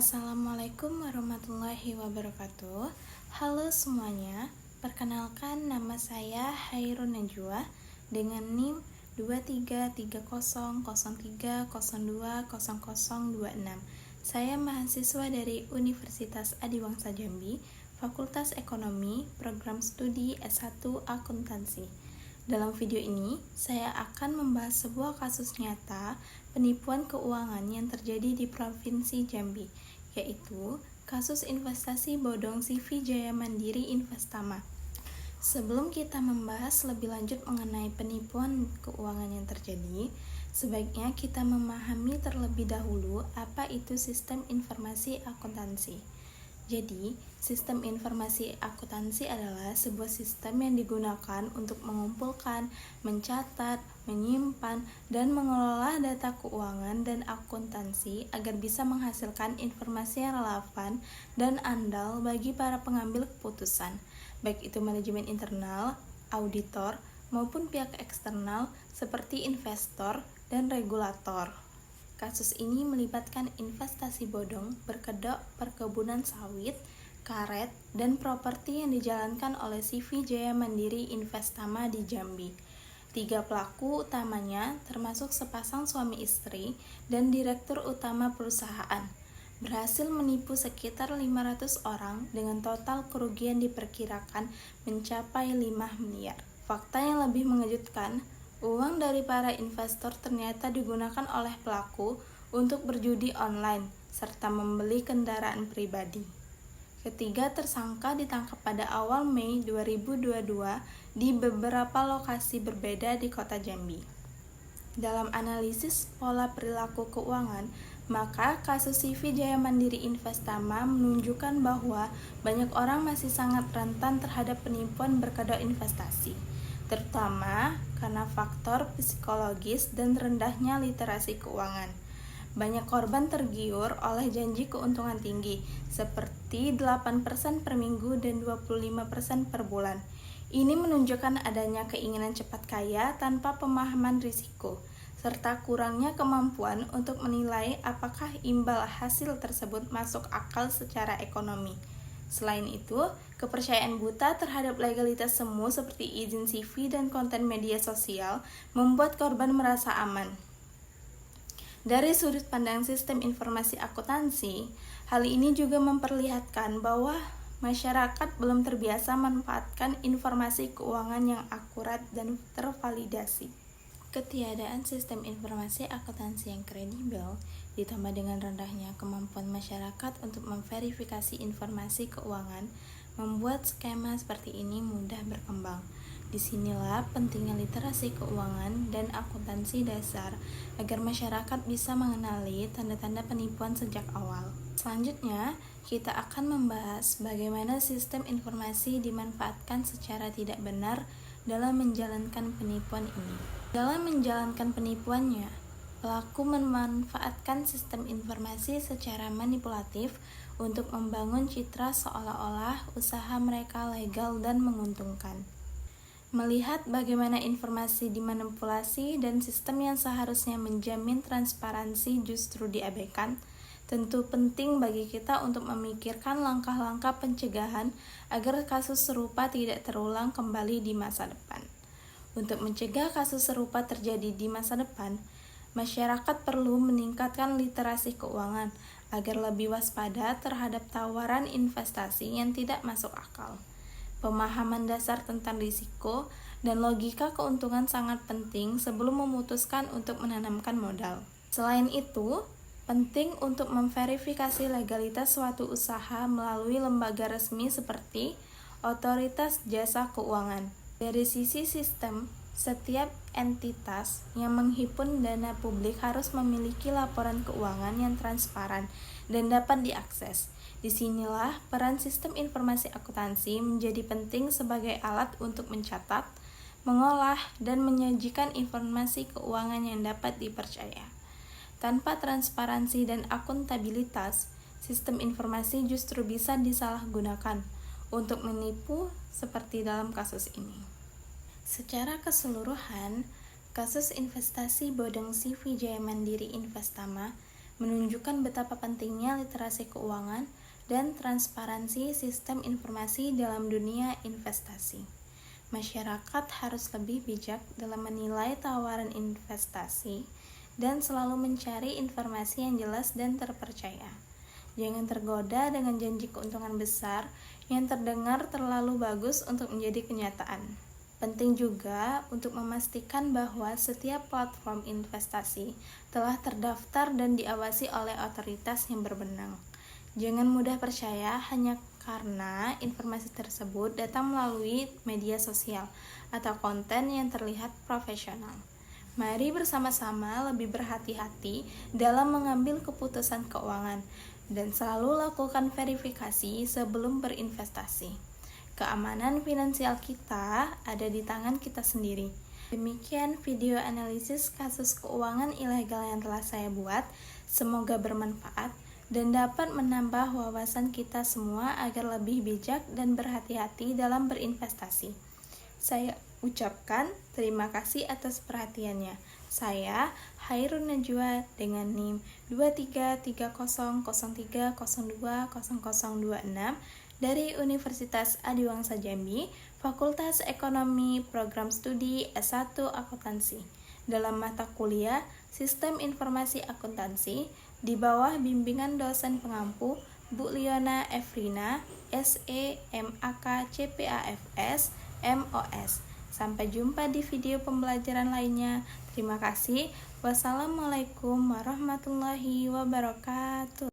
Assalamualaikum warahmatullahi wabarakatuh. Halo semuanya, perkenalkan nama saya Hairun Najwa dengan NIM 233003020026. Saya mahasiswa dari Universitas Adiwangsa Jambi, Fakultas Ekonomi, Program Studi S1 Akuntansi. Dalam video ini, saya akan membahas sebuah kasus nyata penipuan keuangan yang terjadi di Provinsi Jambi, yaitu kasus investasi bodong CV Jaya Mandiri Investama. Sebelum kita membahas lebih lanjut mengenai penipuan keuangan yang terjadi, sebaiknya kita memahami terlebih dahulu apa itu sistem informasi akuntansi. Jadi, sistem informasi akuntansi adalah sebuah sistem yang digunakan untuk mengumpulkan, mencatat, menyimpan, dan mengelola data keuangan dan akuntansi agar bisa menghasilkan informasi yang relevan dan andal bagi para pengambil keputusan, baik itu manajemen internal, auditor, maupun pihak eksternal seperti investor dan regulator. Kasus ini melibatkan investasi bodong, berkedok, perkebunan sawit, karet, dan properti yang dijalankan oleh CV Jaya Mandiri Investama di Jambi. 3 pelaku utamanya termasuk sepasang suami istri dan direktur utama perusahaan, berhasil menipu sekitar 500 orang dengan total kerugian diperkirakan mencapai 5 miliar. Fakta yang lebih mengejutkan, uang dari para investor ternyata digunakan oleh pelaku untuk berjudi online serta membeli kendaraan pribadi. Ketiga tersangka ditangkap pada awal Mei 2022 di beberapa lokasi berbeda di kota Jambi. Dalam analisis pola perilaku keuangan, maka kasus CV Jaya Mandiri Investama menunjukkan bahwa banyak orang masih sangat rentan terhadap penipuan berkedok investasi, terutama karena faktor psikologis dan rendahnya literasi keuangan. Banyak korban tergiur oleh janji keuntungan tinggi, seperti 8% per minggu dan 25% per bulan. Ini menunjukkan adanya keinginan cepat kaya tanpa pemahaman risiko, serta kurangnya kemampuan untuk menilai apakah imbal hasil tersebut masuk akal secara ekonomi. Selain itu, kepercayaan buta terhadap legalitas semu seperti izin CV dan konten media sosial membuat korban merasa aman. Dari sudut pandang sistem informasi akuntansi, hal ini juga memperlihatkan bahwa masyarakat belum terbiasa memanfaatkan informasi keuangan yang akurat dan tervalidasi. Ketiadaan sistem informasi akuntansi yang kredibel ditambah dengan rendahnya kemampuan masyarakat untuk memverifikasi informasi keuangan membuat skema seperti ini mudah berkembang. Disinilah pentingnya literasi keuangan dan akuntansi dasar agar masyarakat bisa mengenali tanda-tanda penipuan sejak awal. Selanjutnya, kita akan membahas bagaimana sistem informasi dimanfaatkan secara tidak benar dalam menjalankan penipuan ini. Dalam menjalankan penipuannya, pelaku memanfaatkan sistem informasi secara manipulatif untuk membangun citra seolah-olah usaha mereka legal dan menguntungkan. Melihat bagaimana informasi dimanipulasi dan sistem yang seharusnya menjamin transparansi justru diabaikan, tentu penting bagi kita untuk memikirkan langkah-langkah pencegahan agar kasus serupa tidak terulang kembali di masa depan. Untuk mencegah kasus serupa terjadi di masa depan, masyarakat perlu meningkatkan literasi keuangan agar lebih waspada terhadap tawaran investasi yang tidak masuk akal. Pemahaman dasar tentang risiko dan logika keuntungan sangat penting sebelum memutuskan untuk menanamkan modal. Selain itu, penting untuk memverifikasi legalitas suatu usaha melalui lembaga resmi seperti Otoritas Jasa Keuangan. Dari sisi sistem, setiap entitas yang menghimpun dana publik harus memiliki laporan keuangan yang transparan dan dapat diakses. Disinilah peran sistem informasi akuntansi menjadi penting sebagai alat untuk mencatat, mengolah, dan menyajikan informasi keuangan yang dapat dipercaya. Tanpa transparansi dan akuntabilitas, sistem informasi justru bisa disalahgunakan untuk menipu seperti dalam kasus ini. Secara keseluruhan, kasus investasi bodong CV Jaya Mandiri Investama menunjukkan betapa pentingnya literasi keuangan dan transparansi sistem informasi dalam dunia investasi. Masyarakat harus lebih bijak dalam menilai tawaran investasi dan selalu mencari informasi yang jelas dan terpercaya. Jangan tergoda dengan janji keuntungan besar yang terdengar terlalu bagus untuk menjadi kenyataan. Penting juga untuk memastikan bahwa setiap platform investasi telah terdaftar dan diawasi oleh otoritas yang berwenang. Jangan mudah percaya hanya karena informasi tersebut datang melalui media sosial atau konten yang terlihat profesional. Mari bersama-sama lebih berhati-hati dalam mengambil keputusan keuangan dan selalu lakukan verifikasi sebelum berinvestasi. Keamanan finansial kita ada di tangan kita sendiri. Demikian video analisis kasus keuangan ilegal yang telah saya buat. Semoga bermanfaat dan dapat menambah wawasan kita semua agar lebih bijak dan berhati-hati dalam berinvestasi. Saya ucapkan terima kasih atas perhatiannya. Saya Hairun Najwa dengan NIM 233003020026 dari Universitas Adiwangsa Jambi, Fakultas Ekonomi, Program Studi S1 Akuntansi, dalam mata kuliah Sistem Informasi Akuntansi di bawah bimbingan dosen pengampu Bu Liona Efrina, SE, MAK, CPAFS, MOS. Sampai jumpa di video pembelajaran lainnya. Terima kasih. Wassalamualaikum warahmatullahi wabarakatuh.